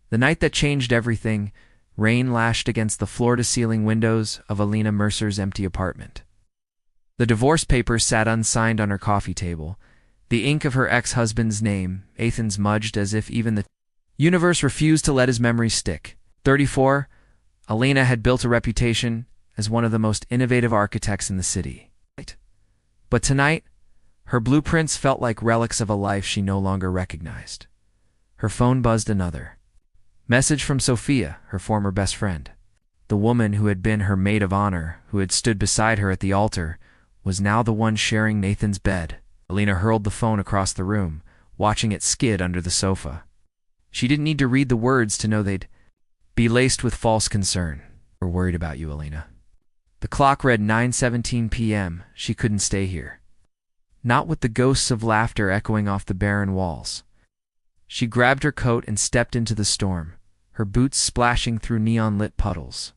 The night that changed everything, rain lashed against the floor-to-ceiling windows of Alina Mercer's empty apartment. The divorce papers sat unsigned on her coffee table, the ink of her ex-husband's name, Ethan, smudged as if even the universe refused to let his memory stick. 34, Alina had built a reputation as one of the most innovative architects in the city. But tonight, her blueprints felt like relics of a life she no longer recognized. Her phone buzzed another message from Sophia, her former best friend. The woman who had been her maid of honor, who had stood beside her at the altar, was now the one sharing Nathan's bed. Alina hurled the phone across the room, watching it skid under the sofa. She didn't need to read the words to know they'd be laced with false concern. "We're worried about you, Alina." The clock read 9:17 p.m. She couldn't stay here. Not with the ghosts of laughter echoing off the barren walls. She grabbed her coat and stepped into the storm, her boots splashing through neon-lit puddles.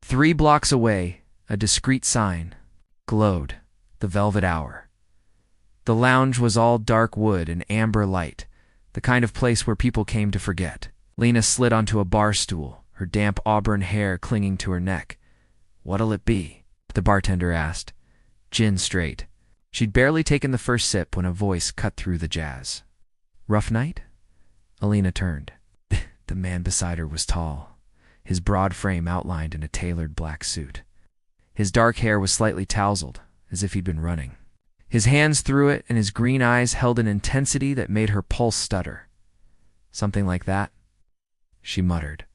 3 blocks away, a discreet sign glowed, the Velvet Hour. The lounge was all dark wood and amber light, the kind of place where people came to forget. Lena slid onto a bar stool, her damp auburn hair clinging to her neck. "What'll it be?" the bartender asked. "Gin straight." She'd barely taken the first sip when a voice cut through the jazz. "Rough night?" Alina turned. The man beside her was tall, his broad frame outlined in a tailored black suit. His dark hair was slightly tousled, as if he'd been running. His hands through it, and his green eyes held an intensity that made her pulse stutter. "Something like that?" she muttered.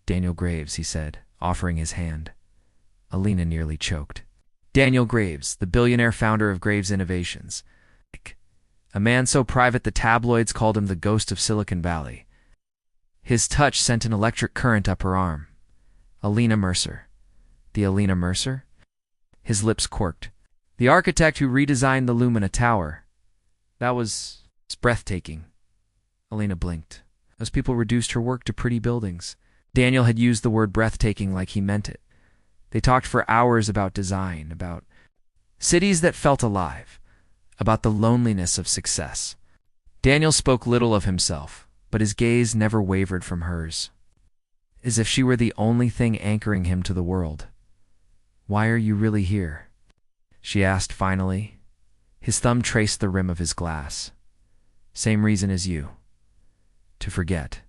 "Daniel Graves," he said, offering his hand. Alina nearly choked. Daniel Graves, the billionaire founder of Graves Innovations. A man so private the tabloids called him the ghost of Silicon Valley. His touch sent an electric current up her arm. Alina Mercer. The Alina Mercer? His lips quirked. The architect who redesigned the Lumina Tower. That was breathtaking. Alina blinked. Those people reduced her work to pretty buildings. Daniel had used the word breathtaking like he meant it. They talked for hours about design, about cities that felt alive, about the loneliness of success. Daniel spoke little of himself, but his gaze never wavered from hers, as if she were the only thing anchoring him to the world. "Why are you really here?" she asked finally. His thumb traced the rim of his glass. "Same reason as you. To forget."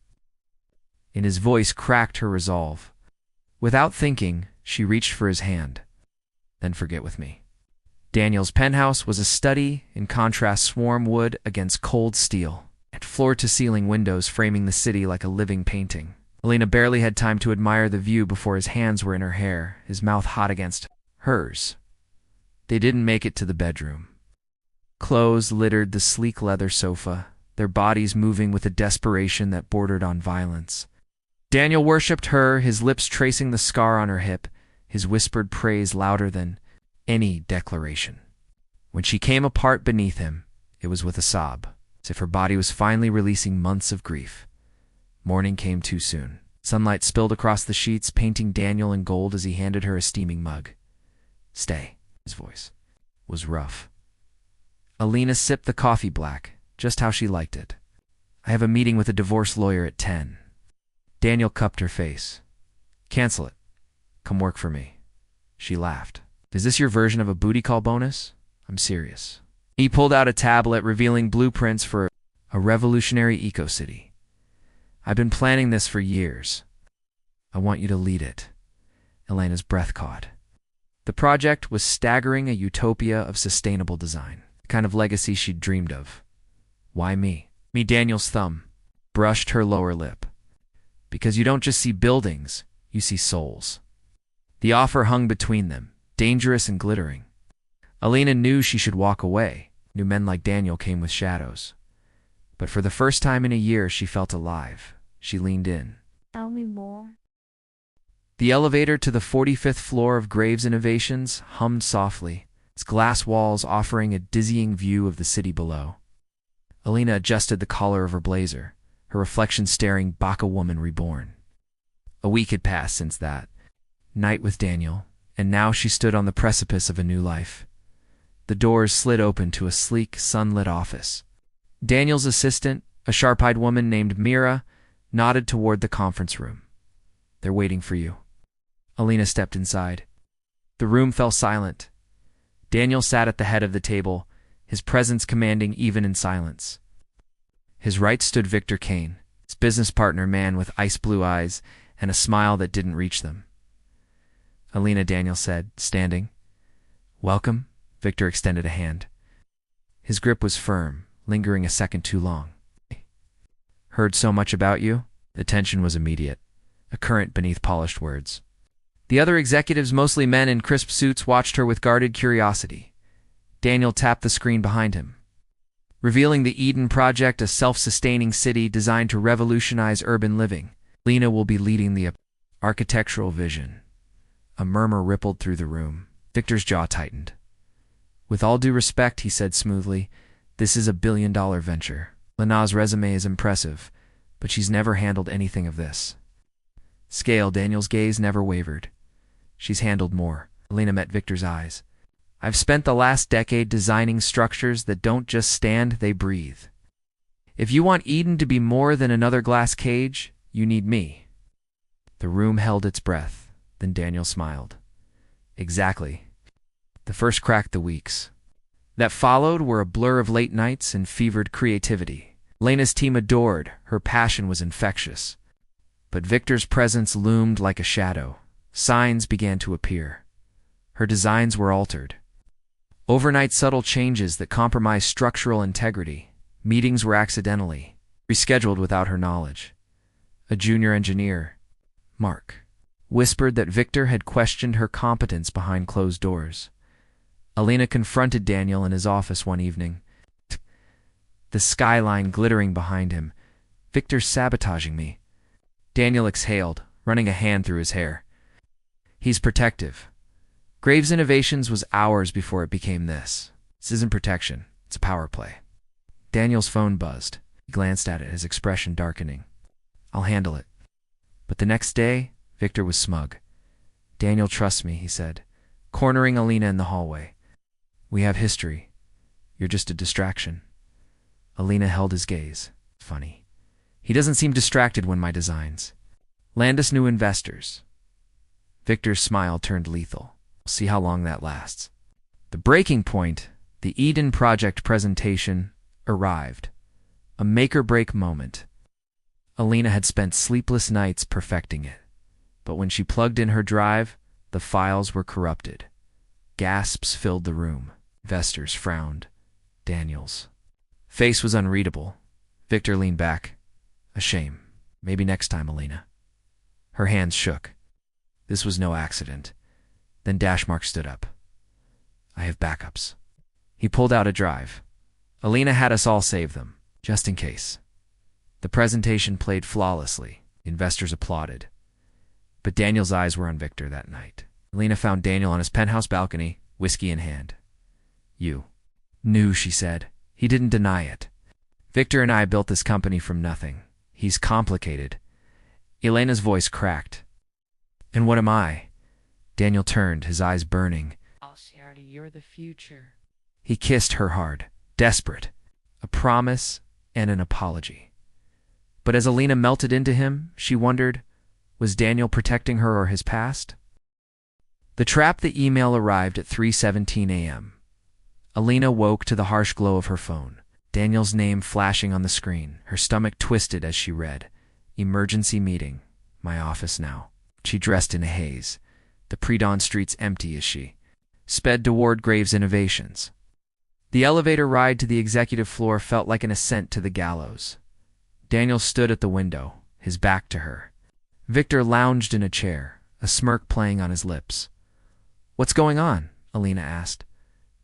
In his voice cracked her resolve. Without thinking, she reached for his hand. "Then forget with me." Daniel's penthouse was a study, in contrast swarm wood against cold steel, and floor-to-ceiling windows framing the city like a living painting. Alina barely had time to admire the view before his hands were in her hair, his mouth hot against hers. They didn't make it to the bedroom. Clothes littered the sleek leather sofa, their bodies moving with a desperation that bordered on violence. Daniel worshipped her, his lips tracing the scar on her hip, his whispered praise louder than any declaration. When she came apart beneath him, it was with a sob, as if her body was finally releasing months of grief. Morning came too soon. Sunlight spilled across the sheets, painting Daniel in gold as he handed her a steaming mug. "Stay," his voice was rough. Alina sipped the coffee black, just how she liked it. "I have a meeting with a divorce lawyer at 10. Daniel cupped her face. "Cancel it. Come work for me." She laughed. "Is this your version of a booty call bonus? I'm serious." He pulled out a tablet revealing blueprints for a revolutionary eco-city. "I've been planning this for years. I want you to lead it." Elena's breath caught. The project was staggering, a utopia of sustainable design, the kind of legacy she'd dreamed of. "Why me?" Daniel's thumb brushed her lower lip. "Because you don't just see buildings, you see souls." The offer hung between them, dangerous and glittering. Alina knew she should walk away, knew men like Daniel came with shadows. But for the first time in a year, she felt alive. She leaned in. "Tell me more." The elevator to the 45th floor of Graves Innovations hummed softly, its glass walls offering a dizzying view of the city below. Alina adjusted the collar of her blazer, her reflection staring Baka woman reborn. A week had passed since that night with Daniel, and now she stood on the precipice of a new life. The doors slid open to a sleek, sunlit office. Daniel's assistant, a sharp-eyed woman named Mira, nodded toward the conference room. "They're waiting for you." Alina stepped inside. The room fell silent. Daniel sat at the head of the table, his presence commanding even in silence. His right stood Victor Kane, his business partner, man with ice-blue eyes and a smile that didn't reach them. "Alina," Daniel said, standing. "Welcome." Victor extended a hand. His grip was firm, lingering a second too long. "Heard so much about you?" The tension was immediate, a current beneath polished words. The other executives, mostly men in crisp suits, watched her with guarded curiosity. Daniel tapped the screen behind him, revealing the Eden Project, a self-sustaining city designed to revolutionize urban living. Alina will be leading the architectural vision. A murmur rippled through the room. Victor's jaw tightened. "With all due respect," he said smoothly, "this is a billion-dollar venture. Lena's resume is impressive, but she's never handled anything of this scale." Daniel's gaze never wavered. "She's handled more." Alina met Victor's eyes. "I've spent the last decade designing structures that don't just stand, they breathe. If you want Eden to be more than another glass cage, you need me." The room held its breath. Then Daniel smiled. "Exactly." The first cracked the weeks that followed were a blur of late nights and fevered creativity. Lena's team adored, her passion was infectious. But Victor's presence loomed like a shadow. Signs began to appear. Her designs were altered. Overnight subtle changes that compromised structural integrity. Meetings were accidentally rescheduled without her knowledge. A junior engineer, Mark, whispered that Victor had questioned her competence behind closed doors. Alina confronted Daniel in his office one evening, the skyline glittering behind him. "Victor's sabotaging me." Daniel exhaled, running a hand through his hair. "He's protective. Graves Innovations was hours before it became this. This isn't protection, it's a power play." Daniel's phone buzzed. He glanced at it, his expression darkening. "I'll handle it." But the next day, Victor was smug. "Daniel trusts me," he said, cornering Alina in the hallway. "We have history. You're just a distraction." Alina held his gaze. "Funny. He doesn't seem distracted when my designs land us new investors." Victor's smile turned lethal. "We'll see how long that lasts." The breaking point, the Eden Project presentation, arrived. A make-or-break moment. Alina had spent sleepless nights perfecting it. But when she plugged in her drive, the files were corrupted. Gasps filled the room. Investors frowned. Daniel's face was unreadable. Victor leaned back. "A shame. Maybe next time, Alina." Her hands shook. This was no accident. Then Dashmark stood up. "I have backups." He pulled out a drive. "Alina had us all save them, just in case." The presentation played flawlessly. Investors applauded. But Daniel's eyes were on Victor that night. Alina found Daniel on his penthouse balcony, whiskey in hand. "You knew," she said. He didn't deny it. "Victor and I built this company from nothing. He's complicated." Elena's voice cracked. "And what am I?" Daniel turned, his eyes burning. "You're the future." He kissed her hard, desperate. A promise and an apology. But as Alina melted into him, she wondered, was Daniel protecting her or his past? The email arrived at 3:17 a.m. Alina woke to the harsh glow of her phone. Daniel's name flashing on the screen. Her stomach twisted as she read. "Emergency meeting. My office now." She dressed in a haze. The pre-dawn streets empty as she sped toward Graves Innovations. The elevator ride to the executive floor felt like an ascent to the gallows. Daniel stood at the window, his back to her. Victor lounged in a chair, a smirk playing on his lips. "What's going on?" Alina asked.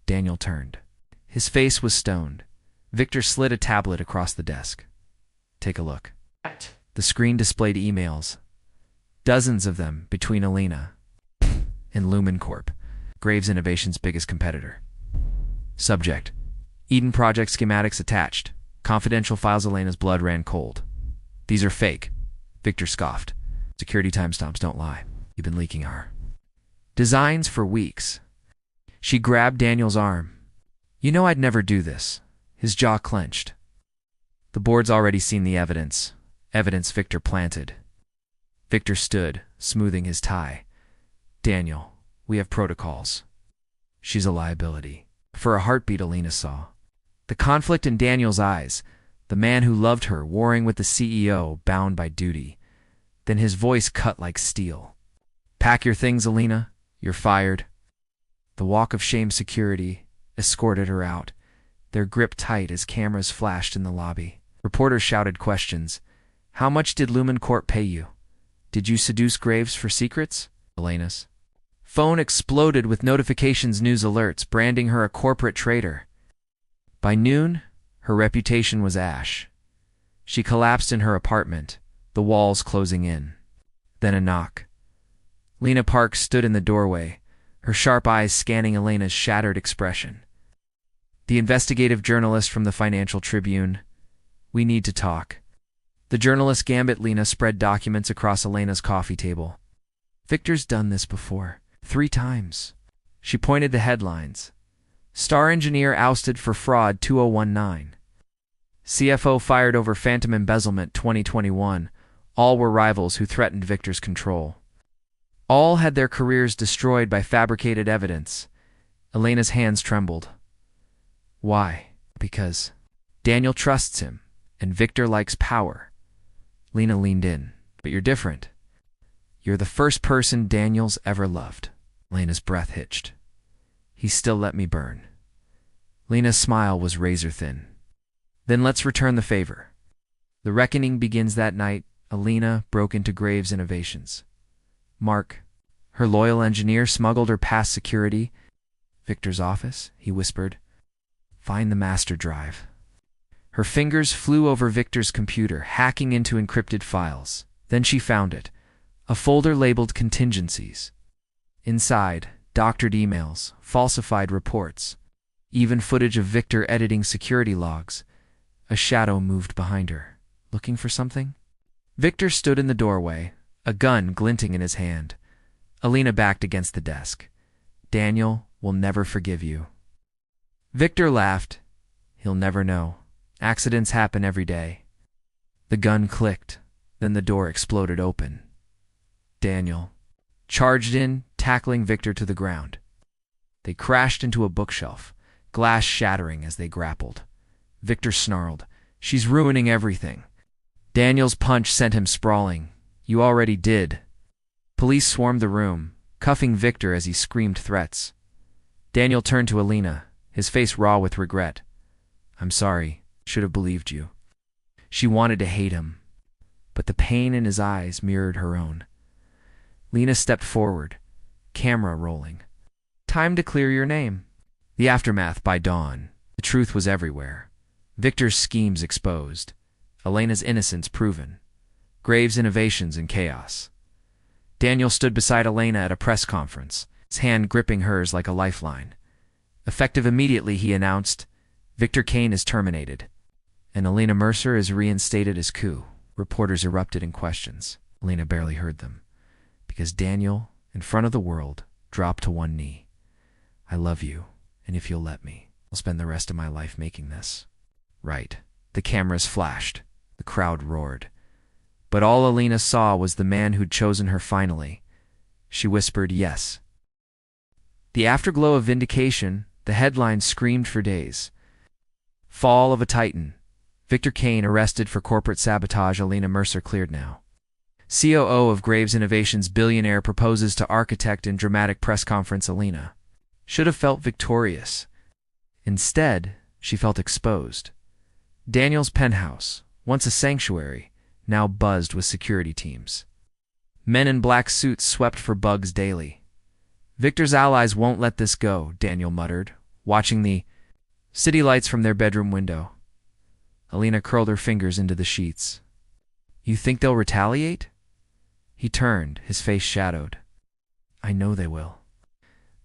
Daniel turned. His face was stoned. Victor slid a tablet across the desk. "Take a look." The screen displayed emails. Dozens of them between Alina and Lumen Corp, Graves Innovations' biggest competitor. Subject: Eden Project schematics attached. Confidential files. Alina's blood ran cold. "These are fake," Victor scoffed. "Security timestamps don't lie. You've been leaking our designs for weeks." She grabbed Daniel's arm. "You know I'd never do this." His jaw clenched. "The board's already seen the evidence. evidence Victor planted. Victor stood, smoothing his tie. Daniel, we have protocols. She's a liability. For a heartbeat, Alina saw. The conflict in Daniel's eyes, the man who loved her warring with the CEO bound by duty. Then his voice cut like steel. Pack your things, Alina. You're fired. The walk of shame security escorted her out, their grip tight as cameras flashed in the lobby. Reporters shouted questions. How much did Lumen Corp pay you? Did you seduce Graves for secrets? Alina's phone exploded with notifications, news alerts, branding her a corporate traitor. By noon, her reputation was ash. She collapsed in her apartment, the walls closing in. Then a knock. Lena Parks stood in the doorway, her sharp eyes scanning Elena's shattered expression. The investigative journalist from the Financial Tribune. We need to talk. The journalist Gambit. Lena spread documents across Elena's coffee table. Victor's done this before. 3 times. She pointed to headlines. Star engineer ousted for fraud 2019. CFO fired over phantom embezzlement 2021. All were rivals who threatened Victor's control. All had their careers destroyed by fabricated evidence. Elena's hands trembled. Why? Because Daniel trusts him, and Victor likes power. Lena leaned in. But you're different. You're the first person Daniel's ever loved. Lena's breath hitched. He still let me burn. Lena's smile was razor thin. Then let's return the favor. The reckoning begins that night. Alina broke into Graves Innovations. Mark, her loyal engineer, smuggled her past security. Victor's office, he whispered. Find the master drive. Her fingers flew over Victor's computer, hacking into encrypted files. Then she found it, a folder labeled contingencies. Inside, doctored emails, falsified reports, even footage of Victor editing security logs. A shadow moved behind her. Looking for something? Victor stood in the doorway, a gun glinting in his hand. Alina backed against the desk. Daniel will never forgive you. Victor laughed. He'll never know. Accidents happen every day. The gun clicked, then the door exploded open. Daniel charged in, tackling Victor to the ground. They crashed into a bookshelf, glass shattering as they grappled. Victor snarled, She's ruining everything. Daniel's punch sent him sprawling. You already did. Police swarmed the room, cuffing Victor as he screamed threats. Daniel turned to Alina, his face raw with regret. I'm sorry. Should have believed you. She wanted to hate him, but the pain in his eyes mirrored her own. Lena stepped forward, camera rolling. Time to clear your name. The aftermath by dawn. The truth was everywhere. Victor's schemes exposed. Elena's innocence proven. Graves' innovations in chaos. Daniel stood beside Elena at a press conference, his hand gripping hers like a lifeline. Effective immediately, he announced, Victor Kane is terminated, and Elena Mercer is reinstated as coup. Reporters erupted in questions. Elena barely heard them, because Daniel, in front of the world, dropped to one knee. I love you, and if you'll let me, I'll spend the rest of my life making this right. The cameras flashed. The crowd roared. But all Elena saw was the man who'd chosen her finally. She whispered yes. The afterglow of vindication, the headlines screamed for days. Fall of a Titan. Victor Kane arrested for corporate sabotage. Elena Mercer cleared now. COO of Graves Innovations, billionaire, proposes to architect in dramatic press conference. Elena should have felt victorious. Instead, she felt exposed. Daniel's penthouse, once a sanctuary, now buzzed with security teams. Men in black suits swept for bugs daily. Victor's allies won't let this go, Daniel muttered, watching the city lights from their bedroom window. Elena curled her fingers into the sheets. You think they'll retaliate? He turned, his face shadowed. I know they will.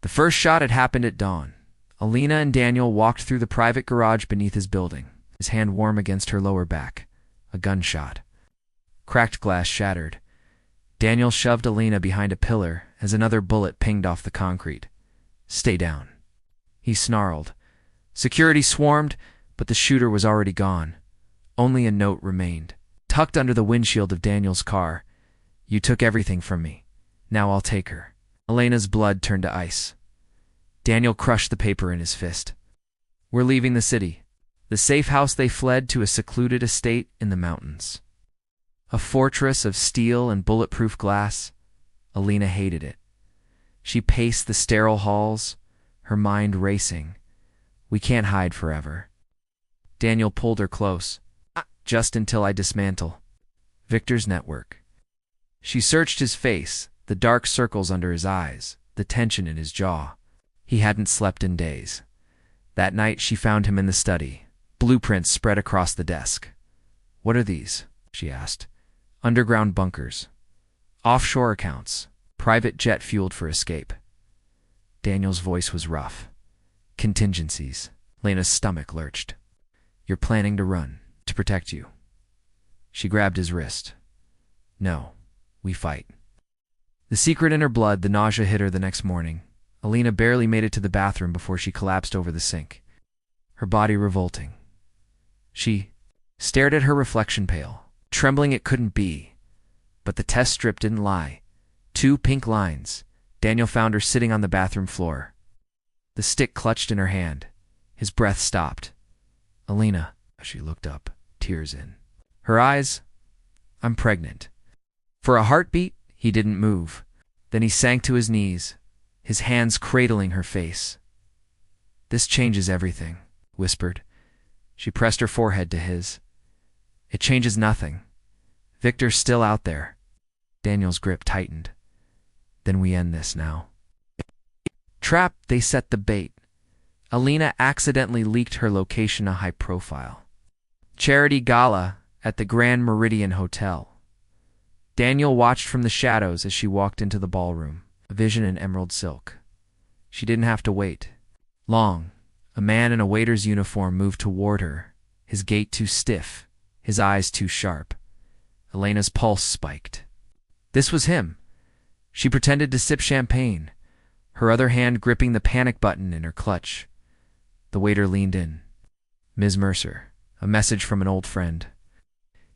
The first shot had happened at dawn. Elena and Daniel walked through the private garage beneath his building, his hand warm against her lower back. A gunshot. Cracked glass shattered. Daniel shoved Elena behind a pillar as another bullet pinged off the concrete. Stay down. He snarled. Security swarmed, but the shooter was already gone. Only a note remained. tucked under the windshield of Daniel's car. You took everything from me. Now I'll take her. Elena's blood turned to ice. Daniel crushed the paper in his fist. We're leaving the city. The safe house they fled to a secluded estate in the mountains. A fortress of steel and bulletproof glass. Elena hated it. She paced the sterile halls, her mind racing. We can't hide forever. Daniel pulled her close. Just until I dismantle Victor's network. She searched his face, the dark circles under his eyes, the tension in his jaw. He hadn't slept in days. That night she found him in the study, blueprints spread across the desk. What are these? She asked. Underground bunkers. Offshore accounts. Private jet fueled for escape. Daniel's voice was rough. Contingencies. Lena's stomach lurched. You're planning to run. To protect you. She grabbed his wrist. No, we fight. The secret in her blood, the nausea hit her the next morning. Elena barely made it to the bathroom before she collapsed over the sink, her body revolting. She stared at her reflection pale, trembling it couldn't be. But the test strip didn't lie. 2 pink lines. Daniel found her sitting on the bathroom floor. The stick clutched in her hand. His breath stopped. Elena. She looked up, tears in her eyes. I'm pregnant. For a heartbeat, he didn't move. Then he sank to his knees, his hands cradling her face. This changes everything, whispered. She pressed her forehead to his. It changes nothing. Victor's still out there. Daniel's grip tightened. Then we end this now. Trapped, they set the bait. Elena accidentally leaked her location, a high profile charity gala at the Grand Meridian Hotel. Daniel watched from the shadows as she walked into the ballroom, a vision in emerald silk. She didn't have to wait long. A man in a waiter's uniform moved toward her, his gait too stiff, his eyes too sharp. Elena's pulse spiked. This was him. She pretended to sip champagne, her other hand gripping the panic button in her clutch. The waiter leaned in. Ms. Mercer, a message from an old friend.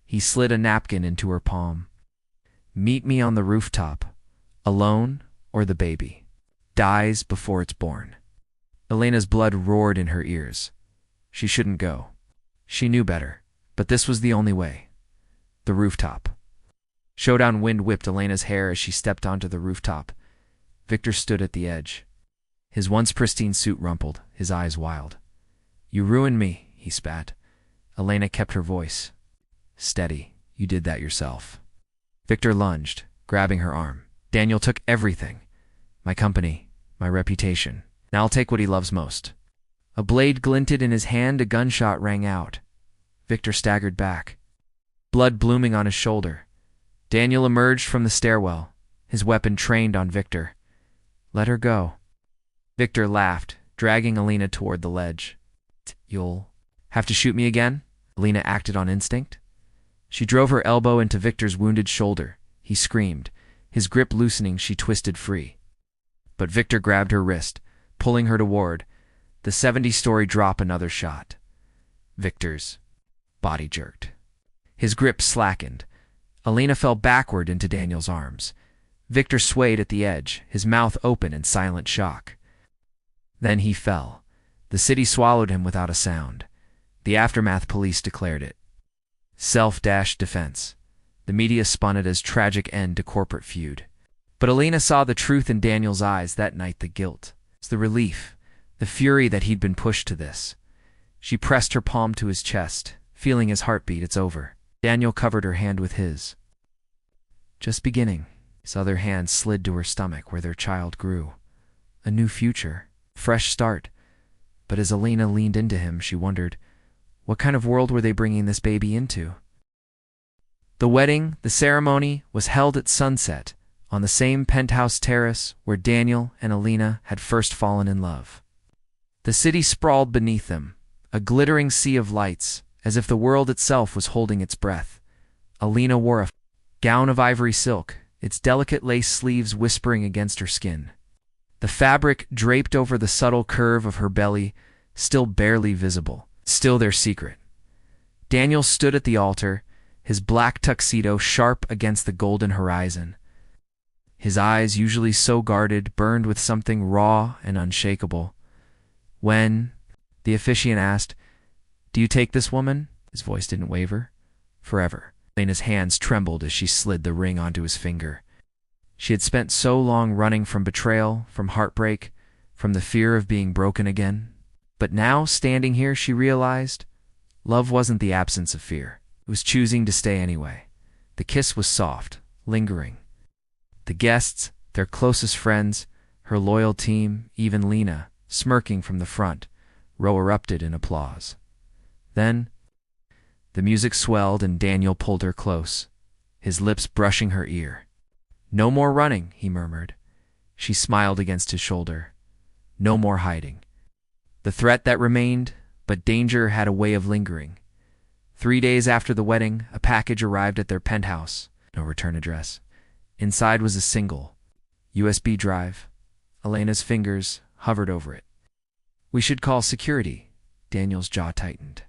He slid a napkin into her palm. Meet me on the rooftop, alone or the baby dies before it's born. Elena's blood roared in her ears. She shouldn't go. She knew better, but this was the only way. The rooftop. Showdown wind whipped Elena's hair as she stepped onto the rooftop. Victor stood at the edge. His once pristine suit rumpled, his eyes wild. You ruined me, he spat. Elena kept her voice steady. You did that yourself. Victor lunged, grabbing her arm. Daniel took everything. My company, my reputation. Now I'll take what he loves most. A blade glinted in his hand, a gunshot rang out. Victor staggered back, blood blooming on his shoulder. Daniel emerged from the stairwell, his weapon trained on Victor. Let her go. Victor laughed, dragging Elena toward the ledge. You'll have to shoot me again? Elena acted on instinct. She drove her elbow into Victor's wounded shoulder. He screamed. His grip loosening, she twisted free. But Victor grabbed her wrist, pulling her toward. The 70-story drop, another shot. Victor's body jerked. His grip slackened. Elena fell backward into Daniel's arms. Victor swayed at the edge, his mouth open in silent shock. Then he fell. The city swallowed him without a sound. The aftermath police declared it self-defense. The media spun it as tragic end to corporate feud. But Elena saw the truth in Daniel's eyes that night, the guilt, the relief, the fury that he'd been pushed to this. She pressed her palm to his chest, feeling his heartbeat. It's over. Daniel covered her hand with his. Just beginning. His other hand slid to her stomach where their child grew. A new future. Fresh start. But as Elena leaned into him, she wondered, what kind of world were they bringing this baby into? The wedding, the ceremony, was held at sunset, on the same penthouse terrace where Daniel and Elena had first fallen in love. The city sprawled beneath them, a glittering sea of lights, as if the world itself was holding its breath. Elena wore a gown of ivory silk, its delicate lace sleeves whispering against her skin. The fabric draped over the subtle curve of her belly, still barely visible, still their secret. Daniel stood at the altar, his black tuxedo sharp against the golden horizon. His eyes, usually so guarded, burned with something raw and unshakable. When the officiant asked, "Do you take this woman?" His voice didn't waver. Forever. Elena's hands trembled as she slid the ring onto his finger. She had spent so long running from betrayal, from heartbreak, from the fear of being broken again. But now, standing here, she realized love wasn't the absence of fear. It was choosing to stay anyway. The kiss was soft, lingering. The guests, their closest friends, her loyal team, even Lena, smirking from the front, row erupted in applause. Then, the music swelled and Daniel pulled her close, his lips brushing her ear. "No more running," he murmured. She smiled against his shoulder. No more hiding. The threat that remained, but danger had a way of lingering. 3 days after the wedding, a package arrived at their penthouse. No return address. Inside was a single USB drive. Elena's fingers hovered over it. "We should call security." Daniel's jaw tightened.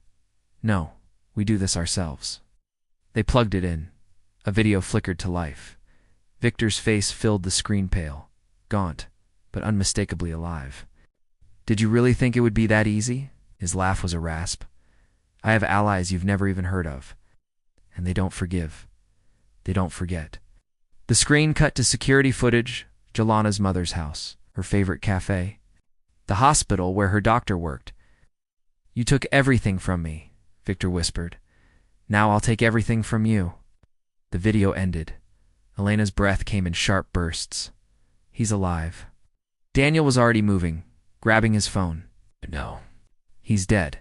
"No, we do this ourselves." They plugged it in. A video flickered to life. Victor's face filled the screen pale, gaunt, but unmistakably alive. "Did you really think it would be that easy?" His laugh was a rasp. "I have allies you've never even heard of. And they don't forgive. They don't forget." The screen cut to security footage, Jelana's mother's house, her favorite cafe, the hospital where her doctor worked. "You took everything from me," Victor whispered. "Now I'll take everything from you." The video ended. Elena's breath came in sharp bursts. He's alive. Daniel was already moving, grabbing his phone. No. He's dead.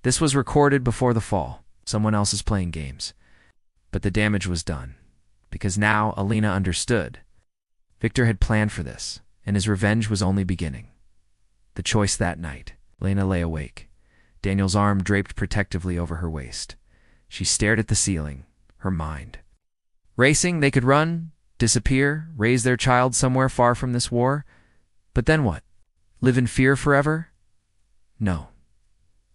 This was recorded before the fall. Someone else is playing games. But the damage was done. Because now Elena understood. Victor had planned for this, and his revenge was only beginning. The choice that night. Elena lay awake, Daniel's arm draped protectively over her waist. She stared at the ceiling, her mind racing. They could run, disappear, raise their child somewhere far from this war. But then what? Live in fear forever? No.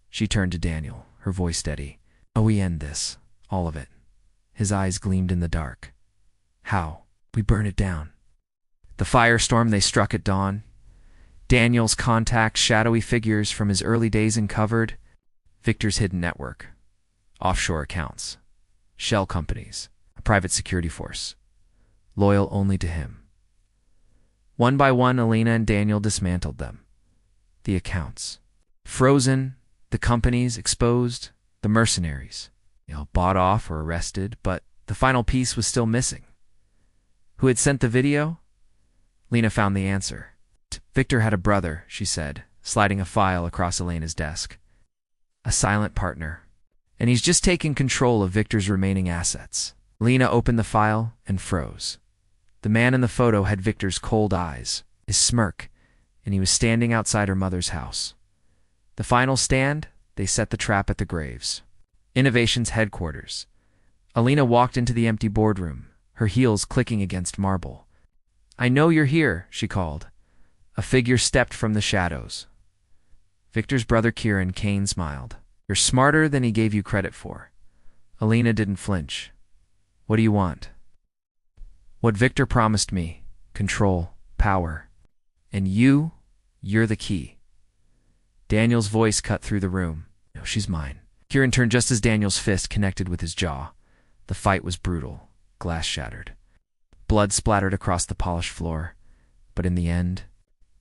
She turned to Daniel, her voice steady. "Oh, we end this. All of it." His eyes gleamed in the dark. "How?" "We burn it down." The firestorm they struck at dawn. Daniel's contacts, shadowy figures from his early days uncovered. Victor's hidden network. Offshore accounts. Shell companies. A private security force. Loyal only to him. One by one, Elena and Daniel dismantled them. The accounts. Frozen, the companies exposed, the mercenaries. Bought off or arrested, but the final piece was still missing. Who had sent the video? Lena found the answer. Victor had a brother, she said, sliding a file across Elena's desk. A silent partner. And he's just taken control of Victor's remaining assets. Lena opened the file and froze. The man in the photo had Victor's cold eyes, his smirk, and he was standing outside her mother's house. The final stand, they set the trap at the graves. Innovation's headquarters. Elena walked into the empty boardroom, her heels clicking against marble. "I know you're here," she called. A figure stepped from the shadows. Victor's brother Kieran. Kane smiled. "You're smarter than he gave you credit for." Elena didn't flinch. "What do you want?" "What Victor promised me. Control, power. And you're the key." Daniel's voice cut through the room. "No, she's mine." Kieran turned just as Daniel's fist connected with his jaw. The fight was brutal. Glass shattered. Blood splattered across the polished floor. But in the end,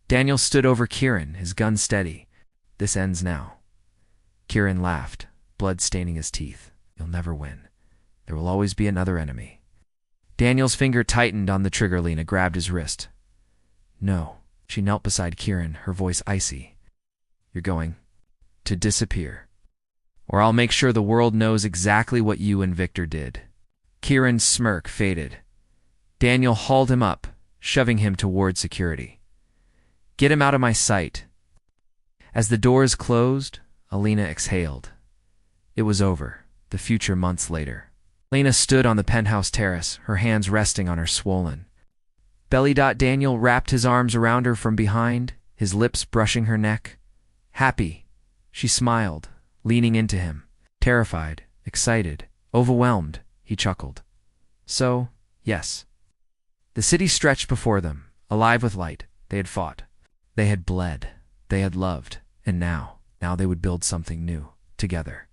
Daniel stood over Kieran, his gun steady. "This ends now." Kieran laughed, blood staining his teeth. "You'll never win. There will always be another enemy." Daniel's finger tightened on the trigger. Lena grabbed his wrist. "No." She knelt beside Kieran, her voice icy. "You're going to disappear. Or I'll make sure the world knows exactly what you and Victor did." Kieran's smirk faded. Daniel hauled him up, shoving him toward security. "Get him out of my sight." As the doors closed, Elena exhaled. It was over, the future months later. Elena stood on the penthouse terrace, her hands resting on her swollen belly. Daniel wrapped his arms around her from behind, his lips brushing her neck. "Happy," she smiled, leaning into him. "Terrified, excited, Overwhelmed, he chuckled. So, yes. The city stretched before them, alive with light. They had fought. They had bled. They had loved. And now they would build something new, together.